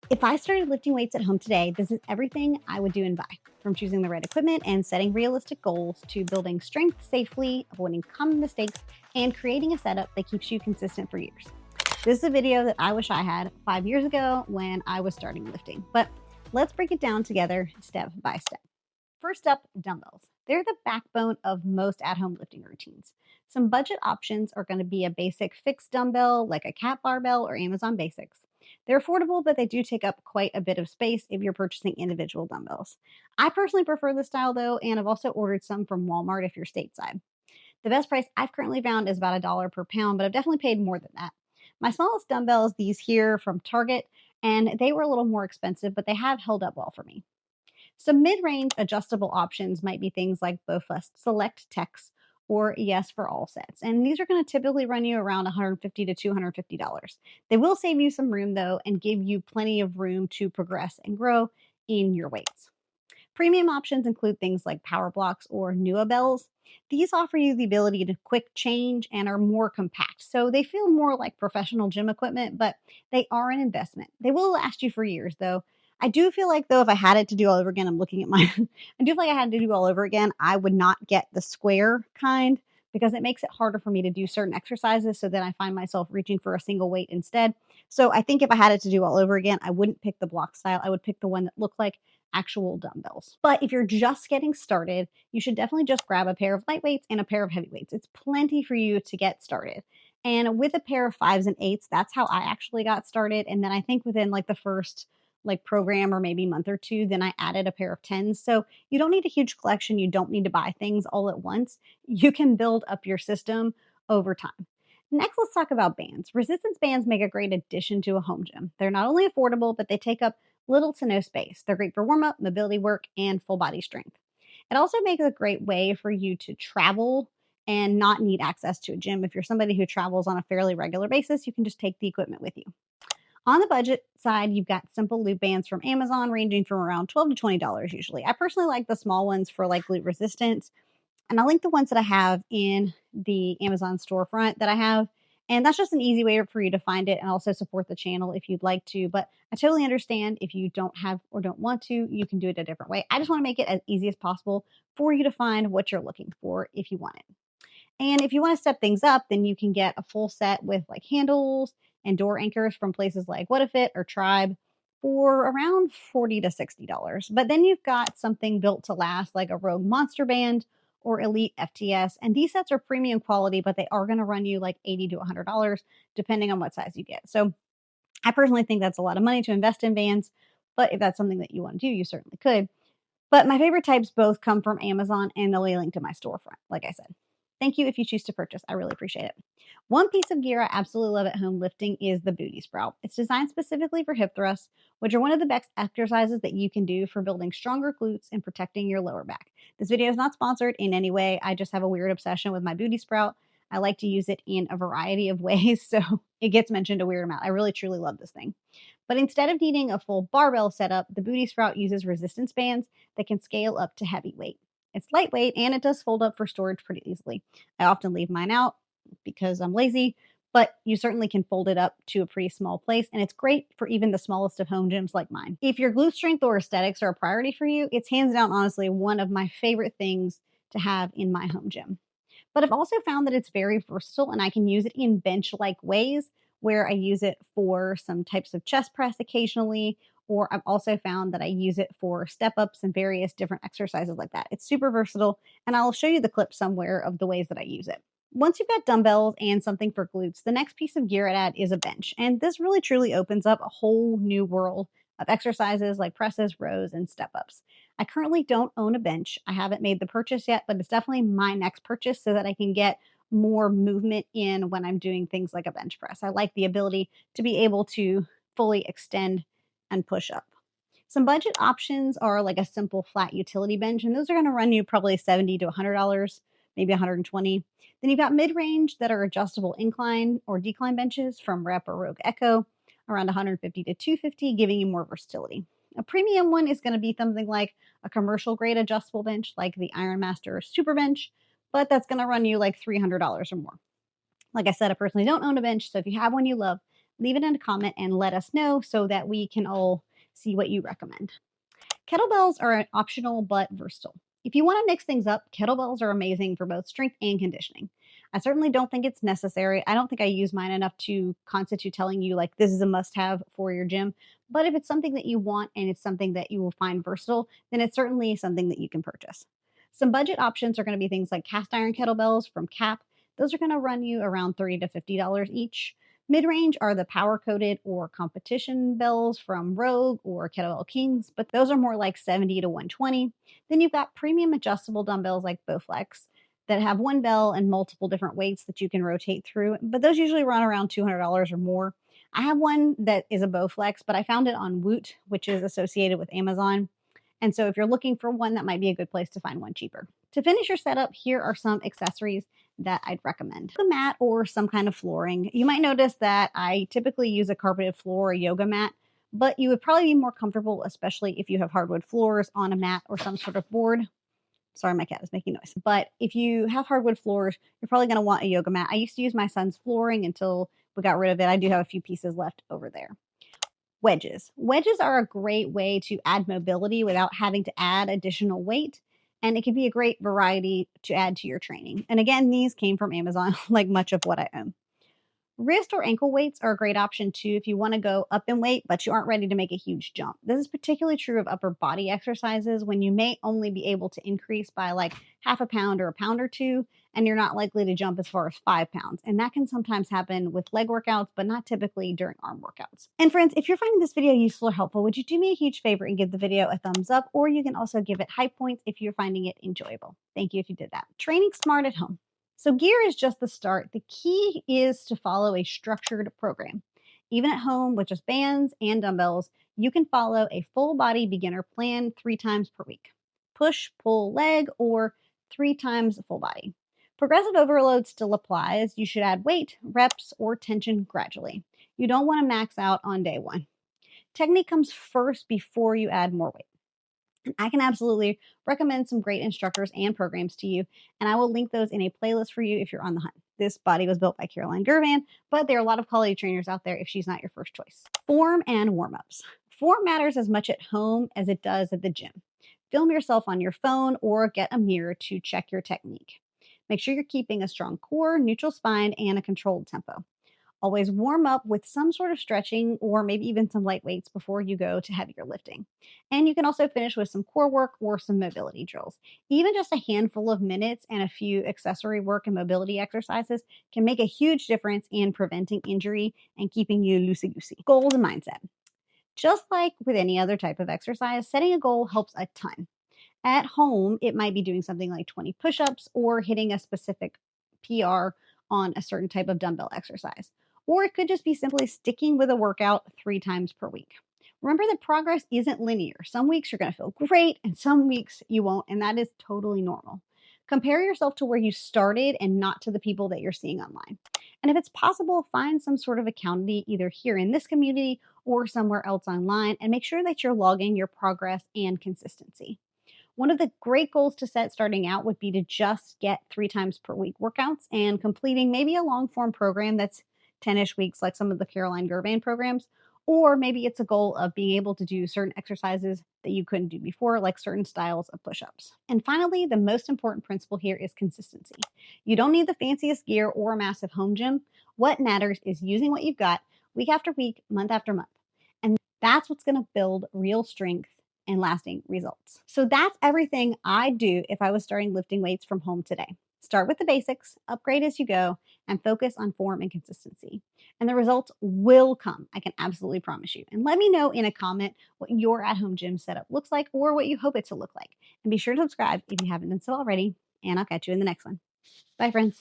If I started lifting weights at home today, this is everything I would do and buy. From choosing the right equipment and setting realistic goals to building strength safely, avoiding common mistakes, and creating a setup that keeps you consistent for years. This is a video that I wish I had 5 years ago when I was starting lifting, but let's break it down together step by step. First up, dumbbells. They're the backbone of most at home lifting routines. Some budget options are going to be a basic fixed dumbbell like a cat barbell or Amazon Basics. They're affordable, but they do take up quite a bit of space if you're purchasing individual dumbbells. I personally prefer this style though, and I've also ordered some from Walmart if you're stateside. The best price I've currently found is about $1 per pound, but I've definitely paid more than that. My smallest dumbbell is these here from Target, and they were a little more expensive, but they have held up well for me. Some mid range adjustable options might be things like BowFlex Select Techs or Yes for All sets. And these are going to typically run you around $150 to $250. They will save you some room though and give you plenty of room to progress and grow in your weights. Premium options include things like Power Blocks or Nua Bells. These offer you the ability to quick change and are more compact. So they feel more like professional gym equipment, but they are an investment. They will last you for years though. I do feel like though if I had it to do all over again, I'm looking at my I do feel like I had to do all over again, I would not get the square kind because it makes it harder for me to do certain exercises. So then I find myself reaching for a single weight instead. So I think if I had it to do all over again, I wouldn't pick the block style. I would pick the one that looked like actual dumbbells. But if you're just getting started, you should definitely just grab a pair of lightweights and a pair of heavyweights. It's plenty for you to get started. And with a pair of 5s and 8s, that's how I actually got started. And then I think within like the first like program or maybe month or two, then I added a pair of 10s. So you don't need a huge collection. You don't need to buy things all at once. You can build up your system over time. Next, let's talk about bands. Resistance bands make a great addition to a home gym. They're not only affordable, but they take up little to no space. They're great for warm up, mobility work, and full body strength. It also makes a great way for you to travel and not need access to a gym. If you're somebody who travels on a fairly regular basis, you can just take the equipment with you. On the budget side, you've got simple loop bands from Amazon ranging from around $12 to $20 usually. I personally like the small ones for like glute resistance, and I'll link the ones that I have in the Amazon storefront that I have. And that's just an easy way for you to find it and also support the channel if you'd like to. But I totally understand if you don't have or don't want to, you can do it a different way. I just want to make it as easy as possible for you to find what you're looking for if you want it. And if you want to step things up, then you can get a full set with like handles and door anchors from places like What a Fit or Tribe for around $40 to $60. But then you've got something built to last like a Rogue Monster Band or Elite FTS. And these sets are premium quality, but they are going to run you like $80 to $100 depending on what size you get. So I personally think that's a lot of money to invest in bands. But if that's something that you want to do, you certainly could. But my favorite types both come from Amazon and they'll be linked to my storefront, like I said. Thank you if you choose to purchase. I really appreciate it. One piece of gear I absolutely love at home lifting is the booty sprout. It's designed specifically for hip thrusts, which are one of the best exercises that you can do for building stronger glutes and protecting your lower back. This video is not sponsored in any way. I just have a weird obsession with my booty sprout. I like to use it in a variety of ways, so it gets mentioned a weird amount. I really truly love this thing. But instead of needing a full barbell setup, the booty sprout uses resistance bands that can scale up to heavy weight. It's lightweight and it does fold up for storage pretty easily. I often leave mine out because I'm lazy, but you certainly can fold it up to a pretty small place, and it's great for even the smallest of home gyms like mine. If your glute strength or aesthetics are a priority for you, it's hands down honestly one of my favorite things to have in my home gym. But I've also found that it's very versatile and I can use it in bench-like ways where I use it for some types of chest press occasionally, or I've also found that I use it for step ups and various different exercises like that. It's super versatile, and I'll show you the clip somewhere of the ways that I use it. Once you've got dumbbells and something for glutes, the next piece of gear I'd add is a bench. And this really truly opens up a whole new world of exercises like presses, rows, and step ups. I currently don't own a bench. I haven't made the purchase yet, but it's definitely my next purchase so that I can get more movement in when I'm doing things like a bench press. I like the ability to be able to fully extend and push up. Some budget options are like a simple flat utility bench, and those are going to run you probably $70 to $100, maybe $120. Then you've got mid-range that are adjustable incline or decline benches from Rep or Rogue Echo, around $150 to $250, giving you more versatility. A premium one is going to be something like a commercial grade adjustable bench like the Ironmaster Super Bench, but that's going to run you like $300 or more. Like I said, I personally don't own a bench, so if you have one you love, Leave it in a comment and let us know so that we can all see what you recommend. Kettlebells are optional but versatile. If you want to mix things up, kettlebells are amazing for both strength and conditioning. I certainly don't think it's necessary. I don't think I use mine enough to constitute telling you like this is a must have for your gym. But if it's something that you want and it's something that you will find versatile, then it's certainly something that you can purchase. Some budget options are going to be things like cast iron kettlebells from CAP. Those are going to run you around $30 to $50 each. Mid-range are the power-coated or competition bells from Rogue or Kettlebell Kings, but those are more like 70 to 120. Then you've got premium adjustable dumbbells like Bowflex that have one bell and multiple different weights that you can rotate through, but those usually run around $200 or more. I have one that is a Bowflex, but I found it on Woot, which is associated with Amazon. And so if you're looking for one, that might be a good place to find one cheaper. To finish your setup, here are some accessories that I'd recommend. A mat or some kind of flooring. You might notice that I typically use a carpeted floor or yoga mat, but you would probably be more comfortable, especially if you have hardwood floors, on a mat or some sort of board. Sorry, my cat is making noise. But if you have hardwood floors, you're probably going to want a yoga mat. I used to use my son's flooring until we got rid of it. I do have a few pieces left over there. Wedges. Wedges are a great way to add mobility without having to add additional weight. And it can be a great variety to add to your training. And again, these came from Amazon, like much of what I own. Wrist or ankle weights are a great option too if you want to go up in weight, but you aren't ready to make a huge jump. This is particularly true of upper body exercises when you may only be able to increase by like half a pound or a pound or two, and you're not likely to jump as far as 5 pounds. And that can sometimes happen with leg workouts, but not typically during arm workouts. And friends, if you're finding this video useful or helpful, would you do me a huge favor and give the video a thumbs up, or you can also give it hype points if you're finding it enjoyable. Thank you if you did that. Training smart at home. So gear is just the start. The key is to follow a structured program. Even at home with just bands and dumbbells, you can follow a full body beginner plan 3 times per week. Push, pull, leg, or 3 times full body. Progressive overload still applies. You should add weight, reps, or tension gradually. You don't want to max out on day 1. Technique comes first before you add more weight. I can absolutely recommend some great instructors and programs to you, and I will link those in a playlist for you if you're on the hunt. This body was built by Caroline Gervan, but there are a lot of quality trainers out there if she's not your first choice. Form and warm-ups. Form matters as much at home as it does at the gym. Film yourself on your phone or get a mirror to check your technique. Make sure you're keeping a strong core, neutral spine, and a controlled tempo. Always warm up with some sort of stretching or maybe even some light weights before you go to heavier lifting. And you can also finish with some core work or some mobility drills. Even just a handful of minutes and a few accessory work and mobility exercises can make a huge difference in preventing injury and keeping you loosey-goosey. Goals and mindset. Just like with any other type of exercise, setting a goal helps a ton. At home, it might be doing something like 20 push-ups or hitting a specific PR on a certain type of dumbbell exercise. Or it could just be simply sticking with a workout 3 times per week. Remember that progress isn't linear. Some weeks you're going to feel great and some weeks you won't, and that is totally normal. Compare yourself to where you started and not to the people that you're seeing online. And if it's possible, find some sort of accountability either here in this community or somewhere else online, and make sure that you're logging your progress and consistency. One of the great goals to set starting out would be to just get 3 times per week workouts and completing maybe a long form program that's 10-ish weeks, like some of the Caroline Gervan programs. Or maybe it's a goal of being able to do certain exercises that you couldn't do before, like certain styles of push-ups. And finally, the most important principle here is consistency. You don't need the fanciest gear or a massive home gym. What matters is using what you've got week after week, month after month. And that's what's going to build real strength and lasting results. So that's everything I'd do if I was starting lifting weights from home today. Start with the basics, upgrade as you go, and focus on form and consistency. And the results will come. I can absolutely promise you. And let me know in a comment what your at-home gym setup looks like or what you hope it to look like. And be sure to subscribe if you haven't done so already. And I'll catch you in the next one. Bye, friends.